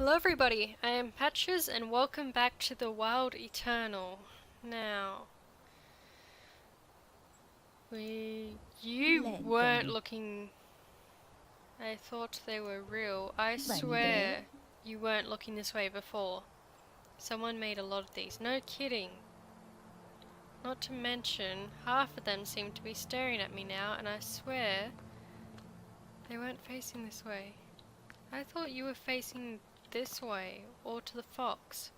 Hello everybody, I am Patches and welcome back to the Wild Eternal. Now, you weren't looking, I thought they were real. I swear you weren't looking this way before. Someone made a lot of these, no kidding. Not to mention, half of them seem to be staring at me now and I swear they weren't facing this way. I thought you were facing this way, or to the fox.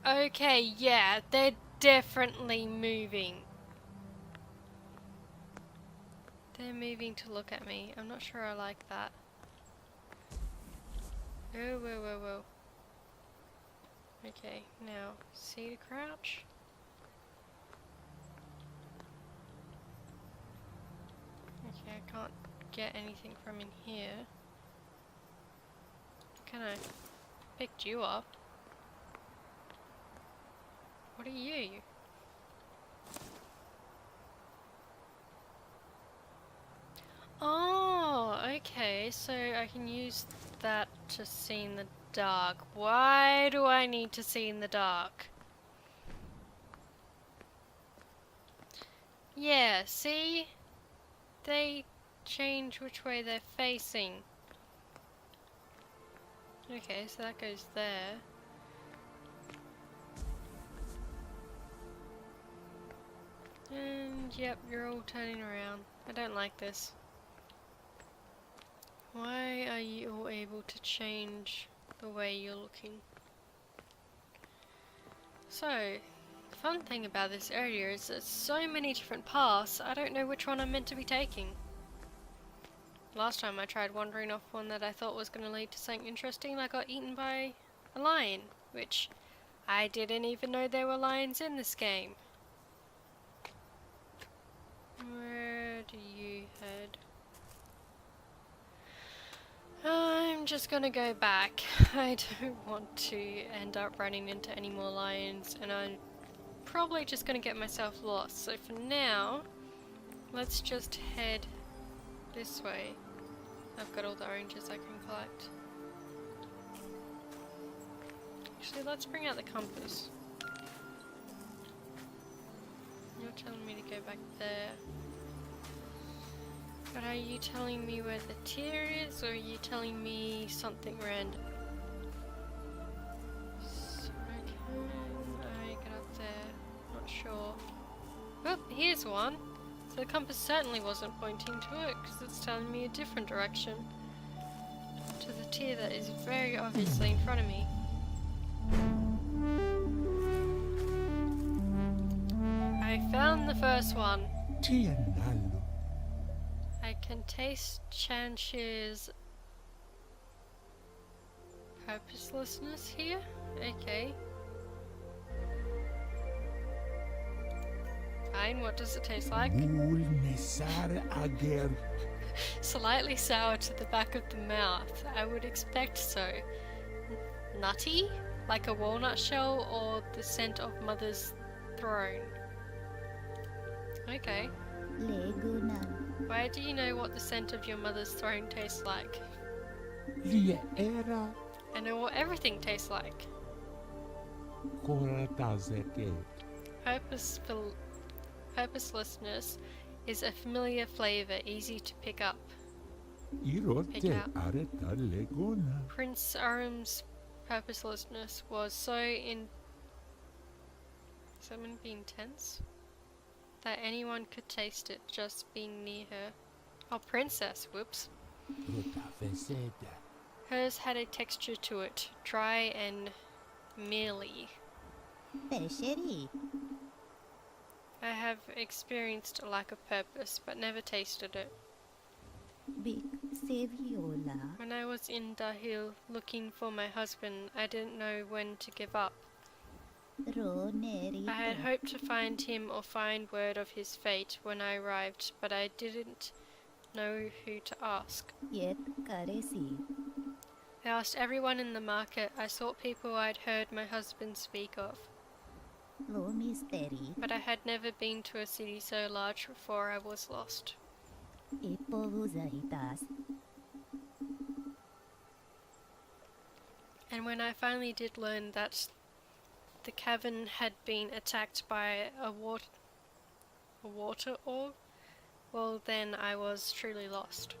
Okay, yeah, they're definitely moving. They're moving to look at me. I'm not sure I like that. Oh, whoa, whoa, whoa. Okay, now, see to crouch? Okay, I can't get anything from in here. Kinda picked you up. What are you? Oh, okay, so I can use that to see in the dark. Why do I need to see in the dark? Yeah, see? They change which way they're facing. Okay, so that goes there. And yep, you're all turning around. I don't like this. Why are you all able to change the way you're looking? So, the fun thing about this area is there's so many different paths, I don't know which one I'm meant to be taking. Last time I tried wandering off one that I thought was going to lead to something interesting, I got eaten by a lion, which I didn't even know there were lions in this game. Where do you head? I'm just gonna go back. I don't want to end up running into any more lions, and I'm probably just gonna get myself lost. So for now, let's just head this way. I've got all the oranges I can collect. Actually, let's bring out the compass. You're telling me to go back there. But are you telling me where the tier is, or are you telling me something random? So can I get up there? Not sure. Oh, here's one. So the compass certainly wasn't pointing to it, because it's telling me a different direction. To the tier that is very obviously in front of me. I found the first one. I can taste Chansh's purposelessness here? Okay. Fine, what does it taste like? Slightly sour to the back of the mouth. I would expect so. Nutty? Like a walnut shell, or the scent of mother's throne? Okay. Why do you know what the scent of your mother's throne tastes like? I know what everything tastes like. Purposelessness is a familiar flavor, easy to pick up. Prince Arum's purposelessness was so intense that anyone could taste it just being near her. Oh, princess, whoops. Hers had a texture to it, dry and mealy. I have experienced a lack of purpose, but never tasted it. When I was in Dahil looking for my husband, I didn't know when to give up. I had hoped to find him or find word of his fate when I arrived, but I didn't know who to ask. I asked everyone in the market. I sought people I'd heard my husband speak of. But I had never been to a city so large before I was lost. And when I finally did learn that the cavern had been attacked by a water orb, well then I was truly lost.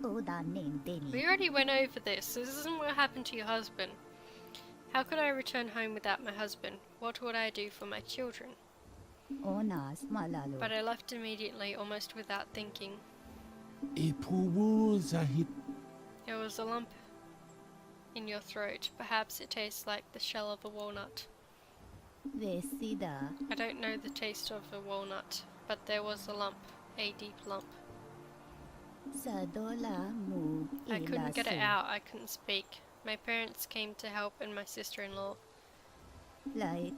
We already went over this. This isn't what happened to your husband. How could I return home without my husband? What would I do for my children? But I left immediately, almost without thinking. There was a lump in your throat. Perhaps it tastes like the shell of a walnut. I don't know the taste of a walnut, but there was a lump, a deep lump. I couldn't get it out, I couldn't speak. My parents came to help and my sister-in-law. I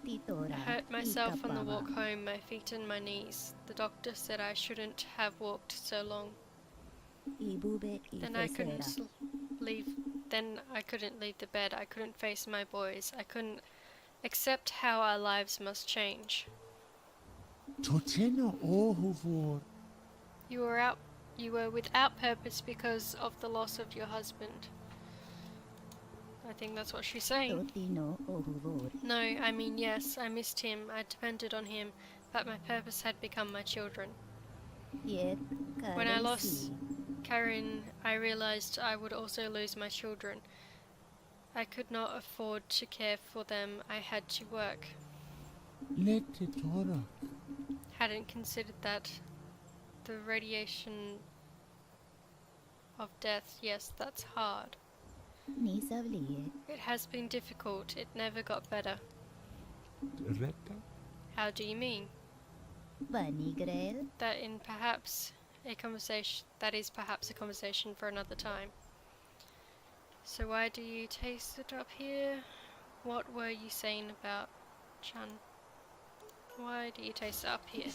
hurt myself on the walk home, my feet and my knees. The doctor said I shouldn't have walked so long. Then I couldn't leave the bed. I couldn't face my boys. I couldn't accept how our lives must change. You were without purpose because of the loss of your husband. I think that's what she's saying. No, I mean yes, I missed him, I depended on him, but my purpose had become my children. When I lost Karen, I realized I would also lose my children. I could not afford to care for them, I had to work. Hadn't considered that. The radiation of death, yes, that's hard. It has been difficult, it never got better. How do you mean? That is perhaps a conversation for another time. So why do you taste it up here? What were you saying about Chan? Why do you taste it up here?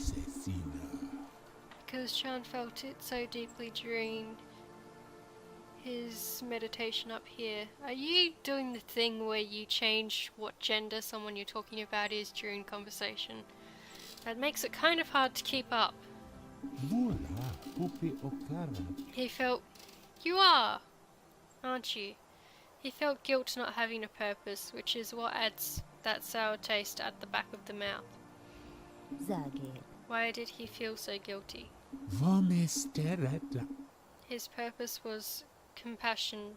Because Chan felt it so deeply during his meditation up here. Are you doing the thing where you change what gender someone you're talking about is during conversation? That makes it kind of hard to keep up. He felt... You are, aren't you? He felt guilt not having a purpose, which is what adds that sour taste at the back of the mouth. Why did he feel so guilty? His purpose was companionship,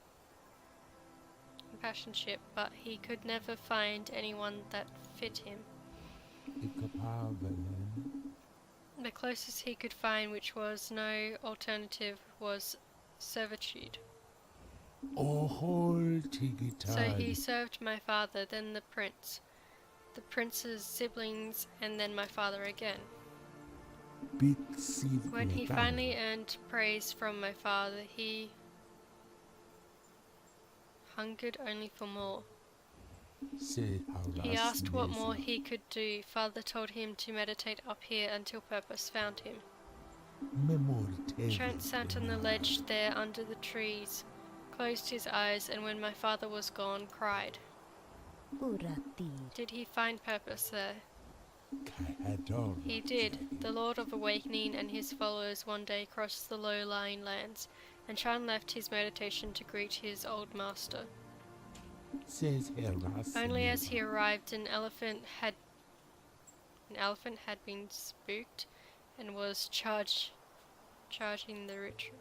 but he could never find anyone that fit him. The closest he could find, which was no alternative, was servitude. So he served my father, then the prince's siblings, and then my father again. When he finally earned praise from my father, he hungered only for more. He asked what more he could do. Father told him to meditate up here until purpose found him. Trent sat on the ledge there under the trees, closed his eyes, and when my father was gone, cried. Did he find purpose there? He did. The Lord of Awakening and his followers one day crossed the low-lying lands, and Chan left his meditation to greet his old master. Only as he arrived, an elephant had been spooked and was charging the ritual.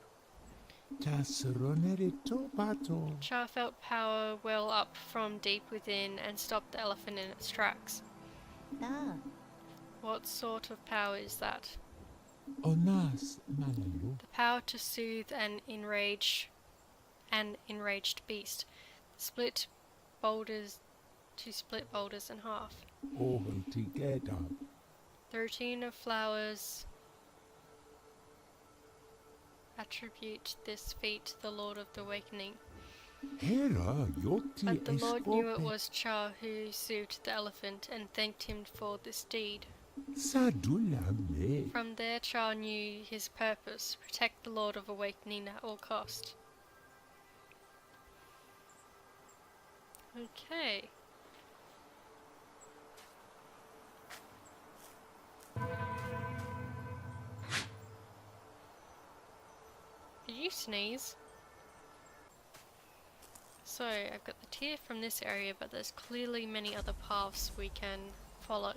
Cha felt power well up from deep within and stopped the elephant in its tracks. What sort of power is that? The power to soothe an enraged beast. To split boulders in half. The routine of flowers attribute this feat to the Lord of the Awakening. But the Lord knew it was Cha who soothed the elephant and thanked him for this deed. From there Cha knew his purpose, protect the Lord of Awakening at all cost. Okay. you sneeze? So, I've got the tier from this area, but there's clearly many other paths we can follow.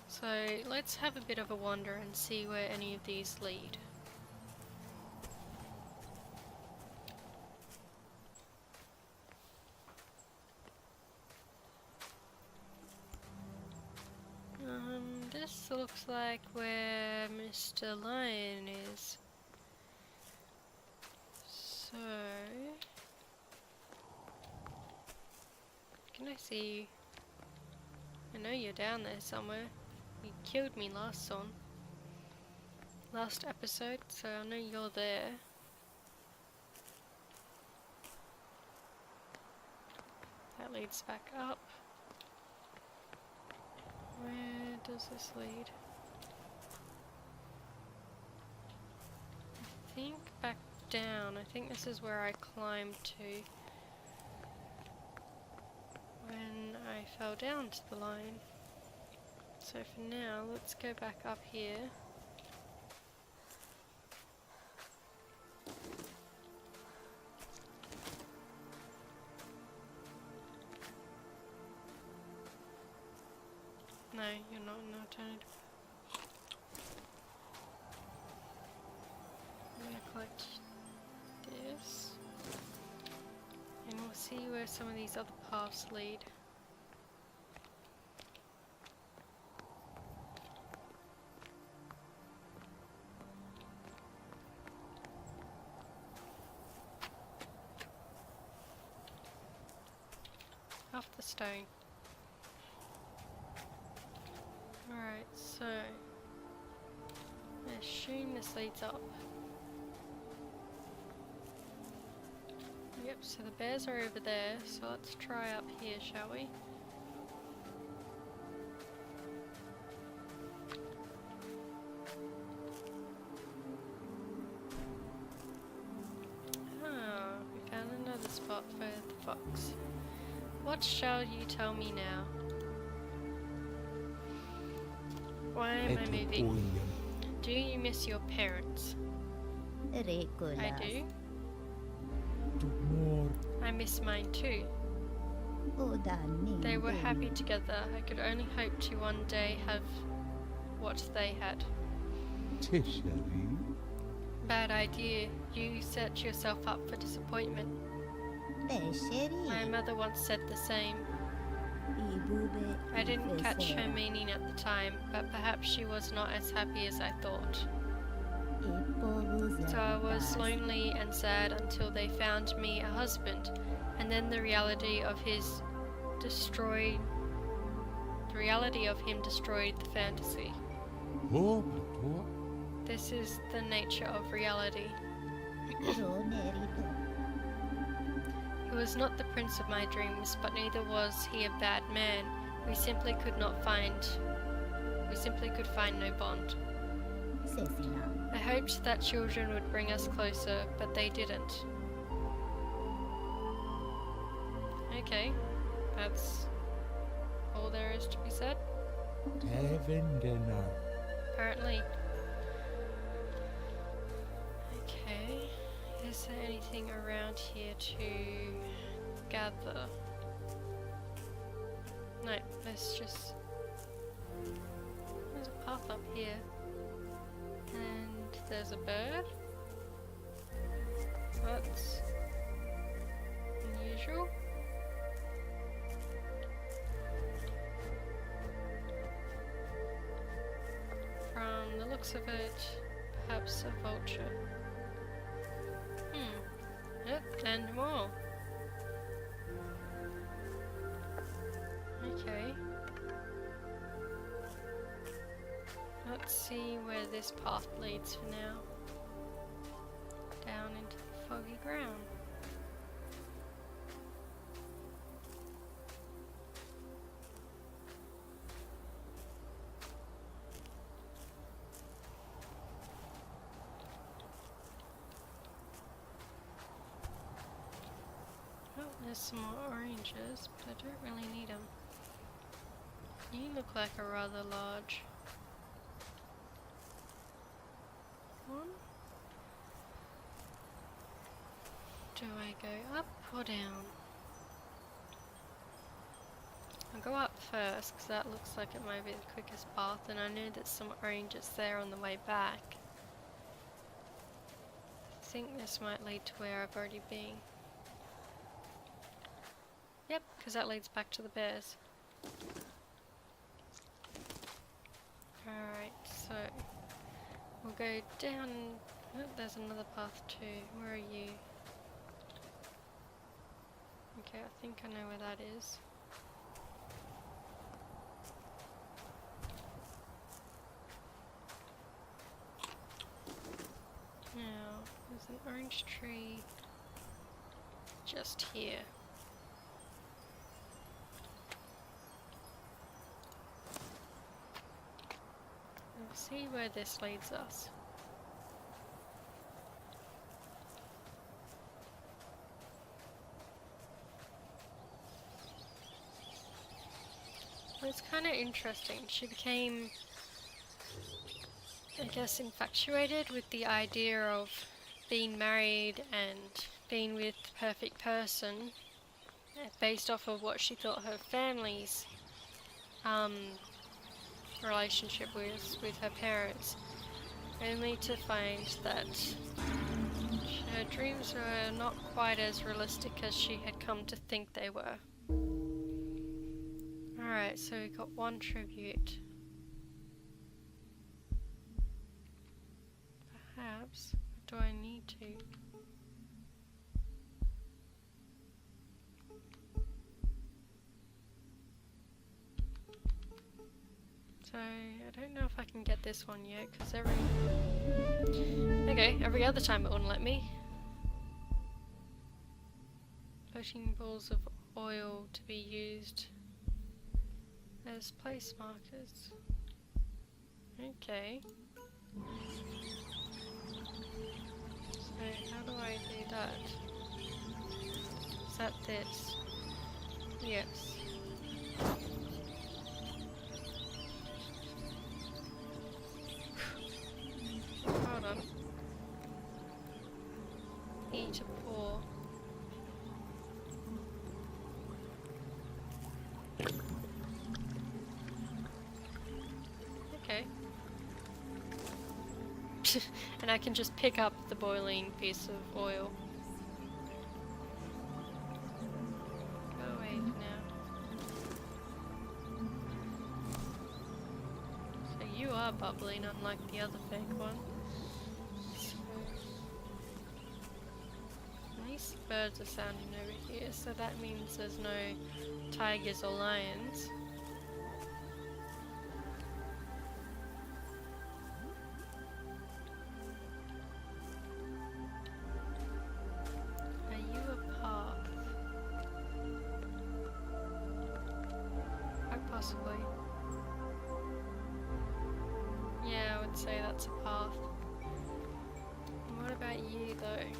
So, let's have a bit of a wander and see where any of these lead. This looks like where Mr Lyon is. So, can I see you? I know you're down there somewhere. You killed me last episode, so I know you're there. That leads back up. Where does this lead? I think back down. I think this is where I climbed to when I fell down to the line. So for now, let's go back up here. No, you're not an alternative. I'm gonna collect this. And we'll see where some of these other paths lead. Off the stone. Alright, so I assume this leads up. Yep, so the bears are over there, so let's try up here, shall we? Ah, we found another spot for the fox. What shall you tell me now? Why am I moving? Do you miss your parents? I do. I miss mine too. They were happy together. I could only hope to one day have what they had. Bad idea. You set yourself up for disappointment. My mother once said the same. I didn't catch her meaning at the time, but perhaps she was not as happy as I thought. So I was lonely and sad until they found me a husband, and then the reality of him destroyed the fantasy. This is the nature of reality. He was not the prince of my dreams, but neither was he a bad man. We simply could find no bond. I hoped that children would bring us closer, but they didn't. Okay, that's all there is to be said. Apparently. Okay, is there anything around here to gather? No, there's a path up here. And there's a bird. That's unusual. From the looks of it, perhaps a vulture. Yep, and more. Okay. Let's see where this path leads for now. Down into the foggy ground. Oh, there's some more oranges, but I don't really need them. You look like a rather large one. Do I go up or down? I'll go up first because that looks like it might be the quickest path, and I know there's some oranges there on the way back. I think this might lead to where I've already been. Yep, because that leads back to the bears. Alright, so we'll go down. Oh, there's another path too. Where are you? Okay, I think I know where that is. Now, there's an orange tree just here. We'll see where this leads us. Well, it's kind of interesting. She became, I guess, infatuated with the idea of being married and being with the perfect person based off of what she thought her family's relationship was with her parents, only to find that her dreams were not quite as realistic as she had come to think they were. Alright, so we got one tribute. Perhaps, do I need to? So, I don't know if I can get this one yet, because every other time it wouldn't let me. Floating balls of oil to be used as place markers. Okay. So, how do I do that? Is that this? Yes. Hold on. E to pour. Okay. And I can just pick up the boiling piece of oil. Go away now. So you are bubbling, unlike the other fake one. So at least the birds are sounding over here, so that means there's no tigers or lions. Are you a path? Quite possibly. Yeah, I would say that's a path. And what about you though?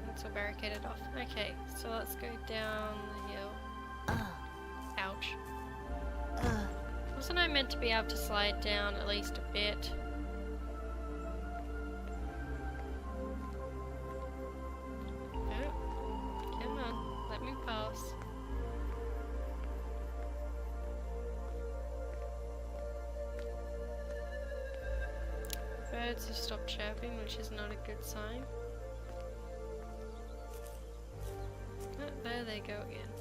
That's all barricaded off. Okay, so let's go down the hill. Ouch. Wasn't I meant to be able to slide down at least a bit? Oh, come on, let me pass. Birds have stopped chirping, which is not a good sign. Oh, there they go again.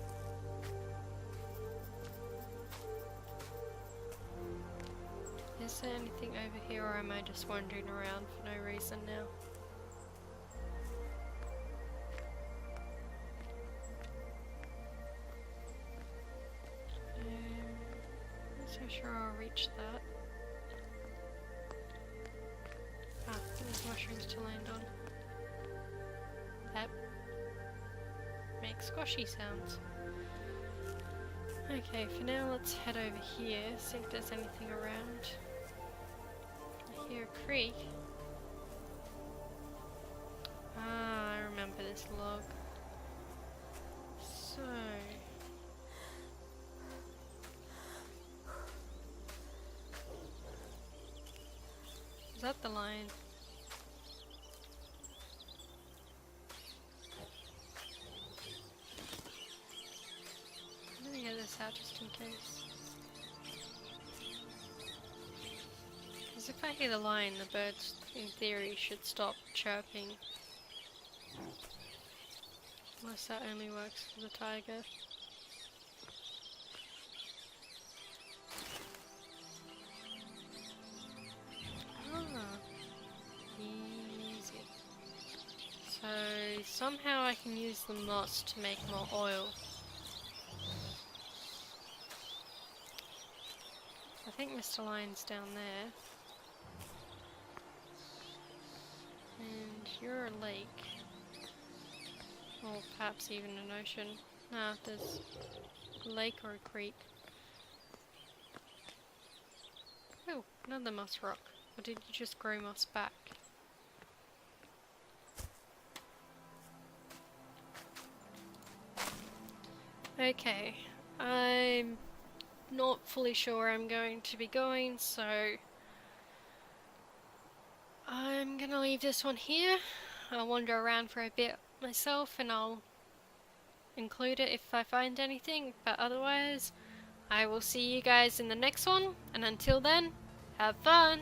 Is there anything over here, or am I just wandering around for no reason now? Not so sure I'll reach that. Ah, there's mushrooms to land on. That makes squashy sounds. Okay, for now let's head over here, see if there's anything around. I hear a creek. Ah, I remember this log. So... is that the lion? in case. Because if I hit a lion, the birds, in theory, should stop chirping. Unless that only works for the tiger. Ah, easy. So somehow I can use the moss to make more oil. I think Mr. Lyon's down there. And you're a lake. Or perhaps even an ocean. Nah, there's a lake or a creek. Oh, another moss rock. Or did you just grow moss back? Okay, I'm not fully sure where I'm going to be going, so I'm gonna leave this one here. I'll wander around for a bit myself and I'll include it if I find anything, but otherwise I will see you guys in the next one, and until then, have fun!